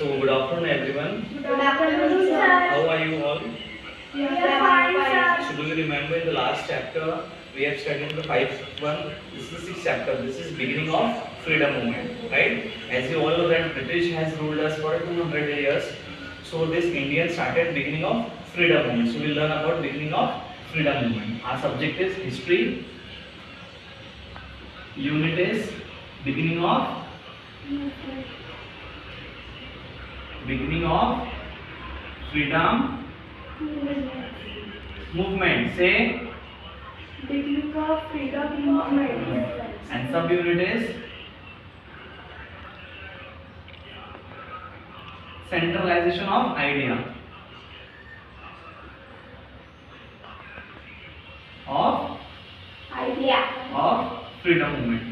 So good afternoon everyone. Good afternoon, sir. How are you all? We are fine, sir. So do you remember in the last chapter we have studied the fifth one? This is the sixth chapter. This is beginning of freedom movement, right? As you all know that British has ruled us for 200 years. So this Indian started beginning of freedom movement. So we'll learn about beginning of freedom movement. Our subject is history. Unit is beginning of freedom movement. Say Beginning of freedom movement. and subunit is centralization of idea of freedom movement.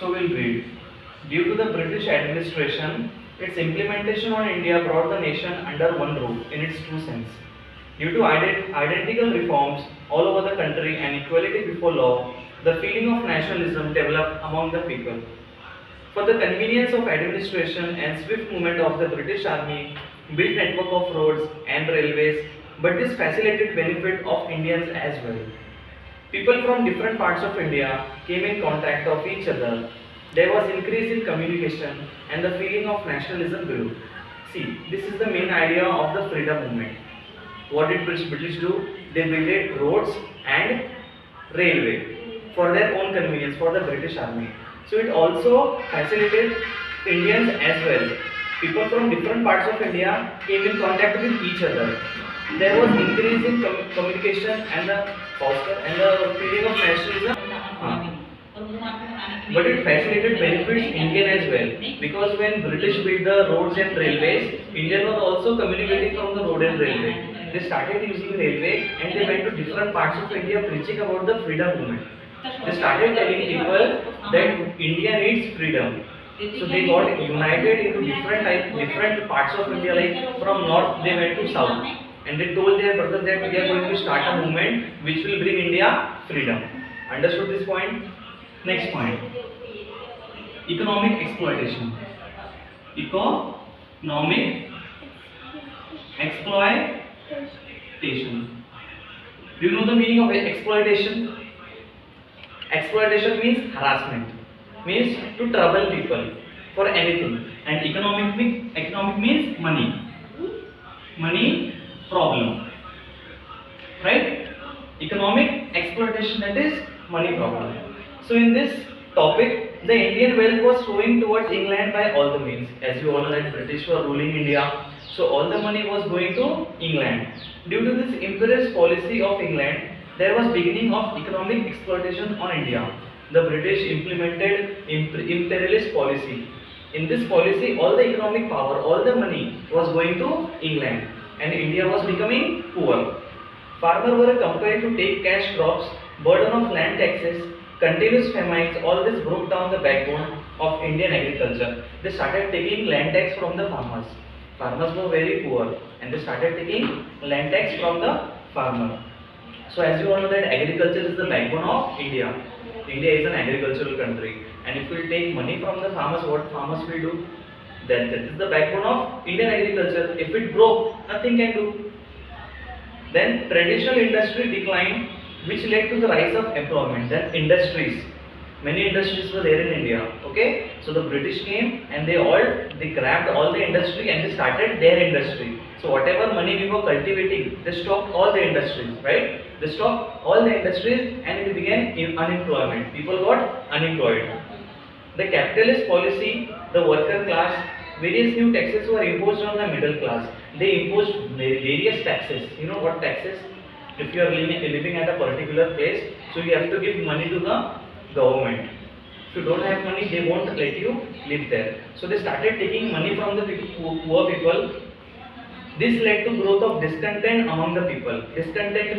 So we'll read. Due to the British administration, its implementation on India brought the nation under one roof in its true sense. Due to identical reforms all over the country and equality before law, the feeling of nationalism developed among the people. For the convenience of administration and swift movement of the British Army, built network of roads and railways, but this facilitated benefit of Indians as well. People from different parts of India came in contact of each other. There was increase in communication and the feeling of nationalism grew. See, this is the main idea of the freedom movement. What did British do? They built roads and railway for their own convenience for the British Army. So it also facilitated Indians as well. People from different parts of India came in contact with each other. There was increase in communication and the feeling of nationalism. But it facilitated benefits Indian as well, because when British built the roads and railways, Indian was also communicating from the road and railway. They started using railway and they went to different parts of India preaching about the freedom movement. They started telling people that India needs freedom. So they got united into different parts of India. Like from north they went to south, and they told their brothers that we are going to start a movement which will bring India freedom. Understood this point? Next point. Economic exploitation. Economic exploitation. Do you know the meaning of exploitation? Exploitation means harassment. Means to trouble people for anything. And economic means money. Money problem. Right? Economic exploitation, that is money problem. So in this topic, the Indian wealth was flowing towards England by all the means. As you all know that British were ruling India, so all the money was going to England. Due to this imperialist policy of England, there was beginning of economic exploitation on India. The British implemented imperialist policy. In this policy, all the economic power, all the money was going to England, and India was becoming poor. Farmers were compelled to take cash crops, burden of land taxes, continuous famines, all this broke down the backbone of Indian agriculture. They started taking land tax from the farmers. Farmers were very poor and they started taking land tax from the farmer. So as you all know that agriculture is the backbone of India. India is an agricultural country, and if we take money from the farmers, what farmers will do? Then that is the backbone of Indian agriculture. If it broke, nothing can do. Then traditional industry declined, which led to the rise of employment. Then industries, many industries were there in India. Okay, so the British came and they grabbed all the industry and they started their industry. So whatever money we were cultivating, they stopped all the industries, right? They stopped all the industries and it began unemployment. People got unemployed. The capitalist policy, the worker class, various new taxes were imposed on the middle class. They imposed various taxes. You know what taxes? If you are living at a particular place, so you have to give money to the government. If you don't have money, they won't let you live there. So they started taking money from the poor people. This led to growth of discontent among the people. Discontent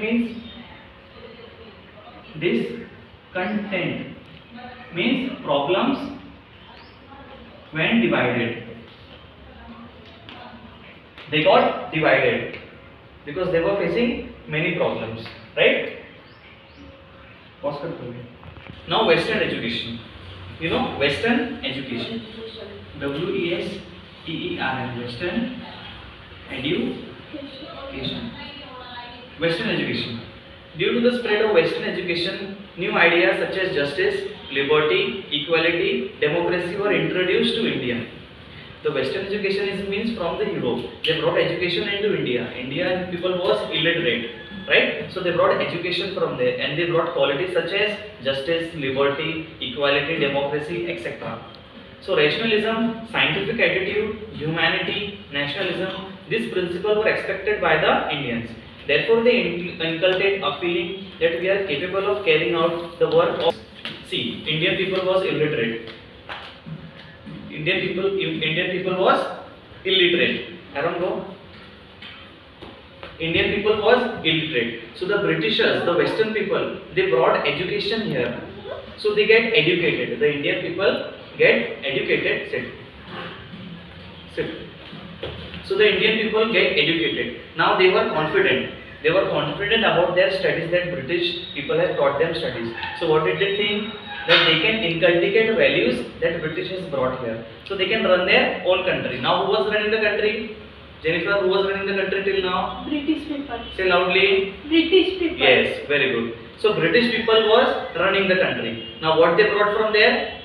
means problems when divided. They got divided because they were facing many problems, right? Now Western education. You know, Western education. WESTERN. Western education. Western education. Due to the spread of Western education, new ideas such as justice, liberty, equality, democracy were introduced to India. The Western education means from the Europe. They brought education into India. Indian people was illiterate, right? So they brought education from there, and they brought qualities such as justice, liberty, equality, democracy, etc. So rationalism, scientific attitude, humanity, nationalism, these principles were expected by the Indians. Therefore, they inculcate a feeling that we are capable of carrying out the work of. See, Indian people was illiterate. Indian people was illiterate. Aaron, go. Indian people was illiterate. So the Britishers, the Western people, they brought education here. So they get educated. The Indian people get educated. Sit. So the Indian people get educated. Now they were confident. They were confident about their studies that British people have taught them studies. So what did they think? That they can inculcate values that British has brought here. So they can run their own country. Now who was running the country? Jennifer, who was running the country till now? British people. Say loudly. British people. Yes, very good. So British people was running the country. Now what they brought from there?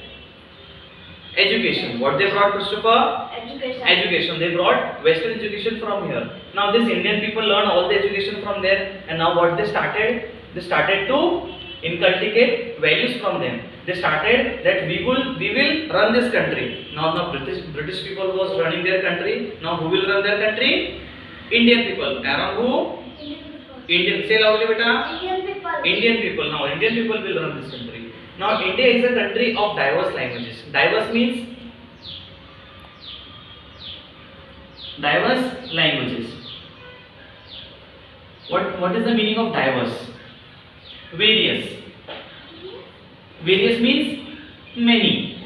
Education. What they brought, Christopher? Education. Education. They brought Western education from here. Now this Indian people learn all the education from there, and now what they started? They started to inculcate values from them. They started that we will run this country. Now British people was running their country. Now who will run their country? Indian people. Aaron, who? Indian. Say loudly, beta. Indian people. Indian people. Now Indian people will run this country. Now India is a country of diverse languages. Diverse means diverse languages. What is the meaning of diverse? Various. Various means many.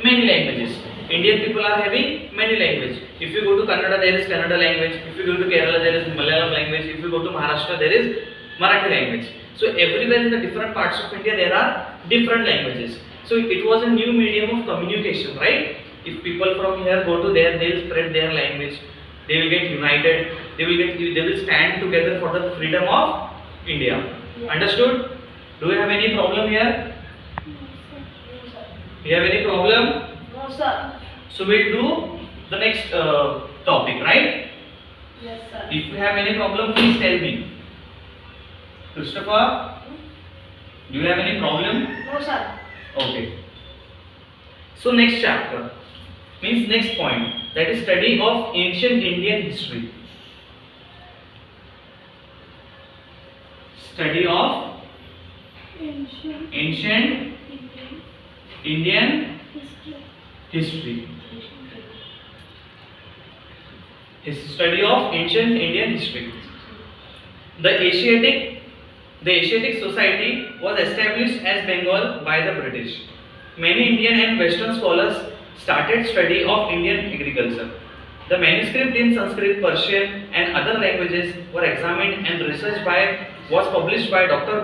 Many languages. Indian people are having many languages. If you go to Kannada, there is Kannada language. If you go to Kerala, there is Malayalam language. If you go to Maharashtra, there is Marathi language. So everywhere in the different parts of India, there are different languages. So it was a new medium of communication, right? If people from here go to there, they will spread their language. They will get united. They will stand together for the freedom of India. Yeah. Understood? Do you have any problem here? You have any problem? No, sir. So we'll do the next topic, right? Yes, sir. If you have any problem, please tell me. Christopher, do you have any problem? No, sir. Okay. So next chapter means next point, that is study of ancient Indian history. Study of ancient Indian history. Study of ancient Indian history. The Asiatic Society was established as Bengal by the British. Many Indian and Western scholars started study of Indian agriculture. The manuscript in Sanskrit, Persian and other languages were examined and research was published by Dr.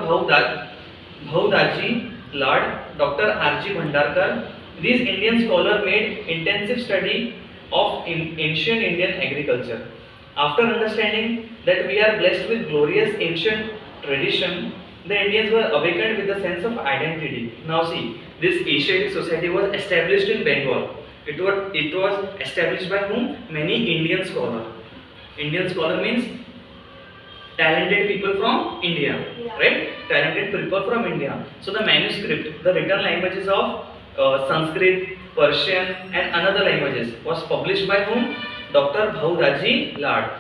Bhaudaji Lad, Dr. R.G. Bhandarkar. These Indian scholars made intensive study of ancient Indian agriculture. After understanding that we are blessed with glorious ancient tradition, the Indians were awakened with a sense of identity. Now see, this Asiatic Society was established in Bengal. It was established by whom? Many Indian scholars. Indian scholar means talented people from India, Yeah. right? Talented people from India. So the manuscript, the written languages of Sanskrit, Persian and another languages was published by whom? Dr. Bhaudaji Lad.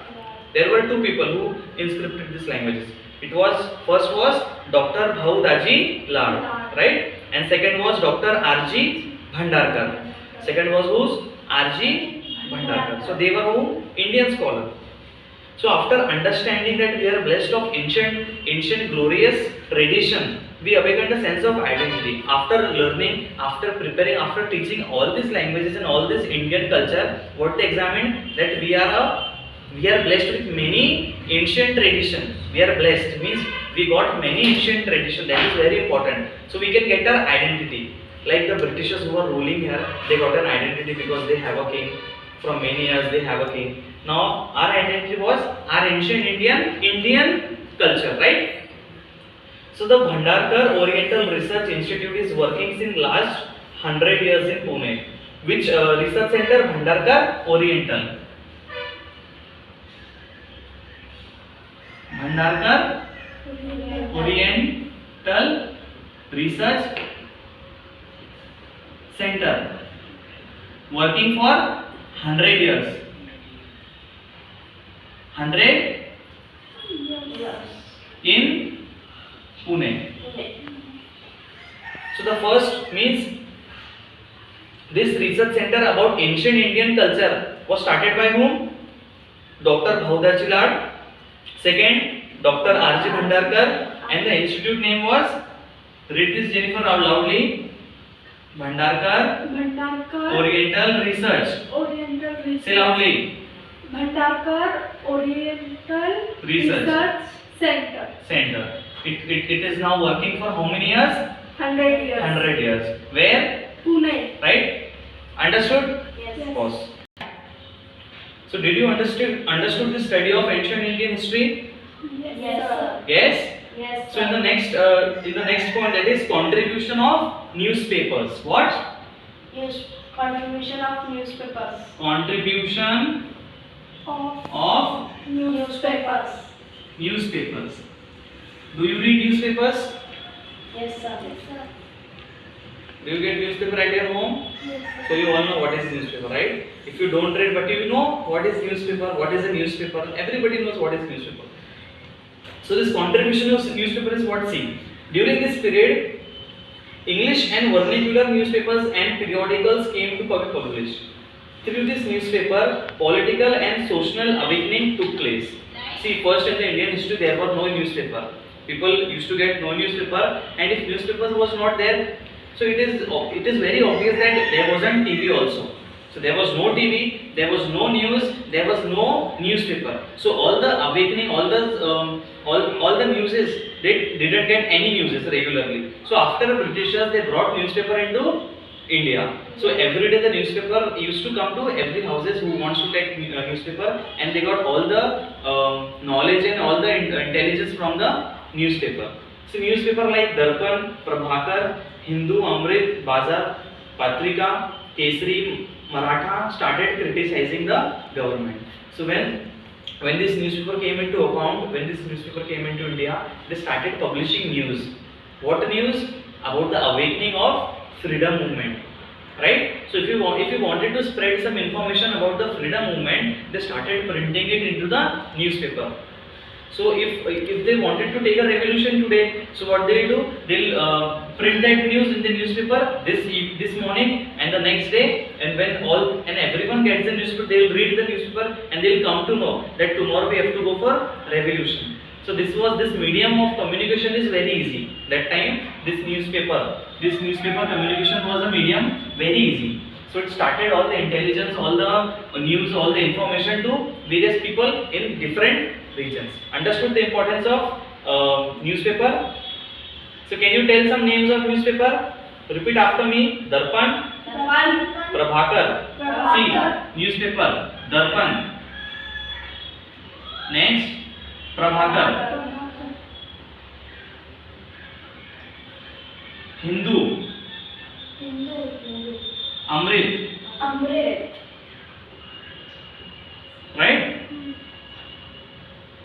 There were two people who inscripted these languages. First was Dr. Bhaudaji Lad, right? And second was Dr. R.G. Bhandarkar. Second was whose? R.G. Bhandarkar. So they were who? Indian scholars. So after understanding that we are blessed of ancient glorious tradition, we awakened a sense of identity. After learning, after preparing, after teaching all these languages and all this Indian culture, what they examined that we are blessed with many ancient tradition. We are blessed means we got many ancient tradition. That is very important. So we can get our identity. Like the Britishers who are ruling here, they got an identity because they have a king. From many years they have a king. Now our identity was our ancient Indian culture, right? So the Bhandarkar Oriental Research Institute is working since last 100 years in Pune. Which research center? Bhandarkar Oriental. Bhandarkar Oriental Research Center, working for 100 years. 100 Yes. in Pune. Okay. So the first means this research center about ancient Indian culture was started by whom? Dr. Bhaudaji Lad. Second, Dr. R.J. Bhandarkar, and the institute name was, read this Jennifer out loudly, Bhandarkar Bhandarkar Oriental Research. Oriental Research. Say loudly. Bhandarkar Oriental Research. Center. Center. It is now working for how many years? 100 years. 100 years. Where? Pune. Right? Understood? Yes. Pause. So did you understood the study of ancient Indian history? Yes, sir. Yes? Yes, So in the next point, that is contribution of newspapers. What? Yes. Contribution of newspapers. Contribution of Newspapers. newspapers. Do you read newspapers? Yes, sir. Yes, sir. Do you get newspaper at your home? Yes, So you all know what is newspaper, right? If you don't read, but you know what is newspaper, what is a newspaper, everybody knows what is newspaper. So this contribution of newspaper is what? See, during this period, English and vernacular newspapers and periodicals came to be published. Through this newspaper, political and social awakening took place. See, first in the Indian history there was no newspaper. People used to get no newspaper, and if newspapers was not there, so it is very obvious that there wasn't TV also. So there was no TV, there was no news, there was no newspaper. So all the awakening, all the newses, they didn't get any newses regularly. So after the Britishers, they brought newspaper into India. So every day the newspaper used to come to every houses who wants to take newspaper, and they got all the knowledge and all the intelligence from the newspaper. So newspaper like Darpan, Prabhakar, Hindu, Amrit, Bazar, Patrika, Kesari, Maratha started criticizing the government. So when this newspaper came into account, when this newspaper came into India, they started publishing news. What news? About the awakening of freedom movement, right? So if you wanted to spread some information about the freedom movement, they started printing it into the newspaper. So if they wanted to take a revolution today, so what they'll do? They'll print that news in the newspaper this morning, and the next day, and when everyone gets the newspaper, they'll read the newspaper and they'll come to know that tomorrow we have to go for revolution. So this medium of communication is very easy. That time this newspaper communication was a medium very easy. So it started all the intelligence, all the news, all the information to various people in different regions. Understood the importance of newspaper? So can you tell some names of newspaper? Repeat after me. Darpan, Prabhakar. See, newspaper, Darpan. Next, Prabhakar. Hindu, Amrit. Right?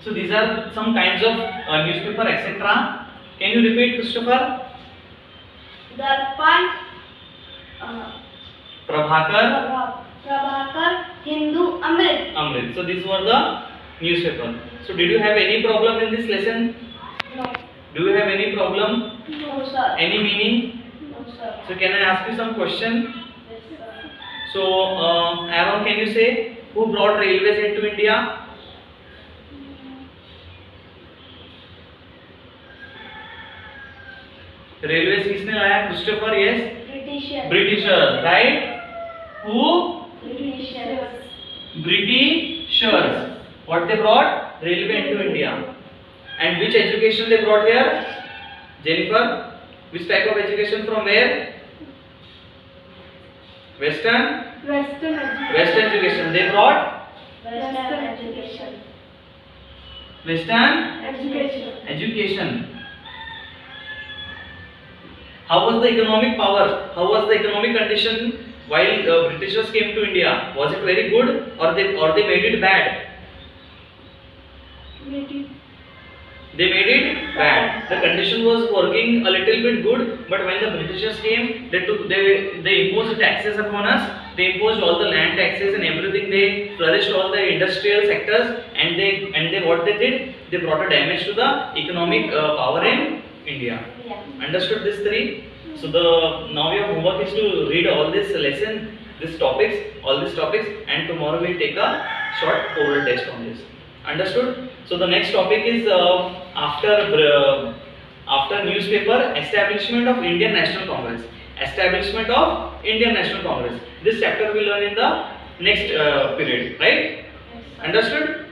So these are some kinds of newspaper, etc. Can you repeat, Christopher? Darpan, Prabhakar, Hindu, Amrit. So these were the newspaper. So did you have any problem in this lesson? No. Do you have any problem? No, sir. Any meaning? No, sir. So can I ask you some question? Yes, sir. So Aaron, can you say who brought railways into India? Railways किसने लाया? Christopher, yes. Britishers, right? Who? Britishers. What they brought? Railway into India. And which education they brought here? Jennifer, which type of education from where? Western Western education. Western education. They brought Western education. Western Education. education. How was the economic power? How was the economic condition while Britishers came to India? Was it very good or they made it bad? Maybe. They made it bad. The condition was working a little bit good, but when the Britishers came, they imposed taxes upon us. They imposed all the land taxes and everything. They flourished all the industrial sectors, and they what they did? They brought a damage to the economic power in India. Yeah. Understood these three? So now your homework is to read all this lesson, all these topics, and tomorrow we'll take a short oral test on this. Understood? So the next topic is after newspaper, establishment of Indian National Congress. Establishment of Indian National Congress. This chapter we learn in the next period, right? Yes, sir. Understood?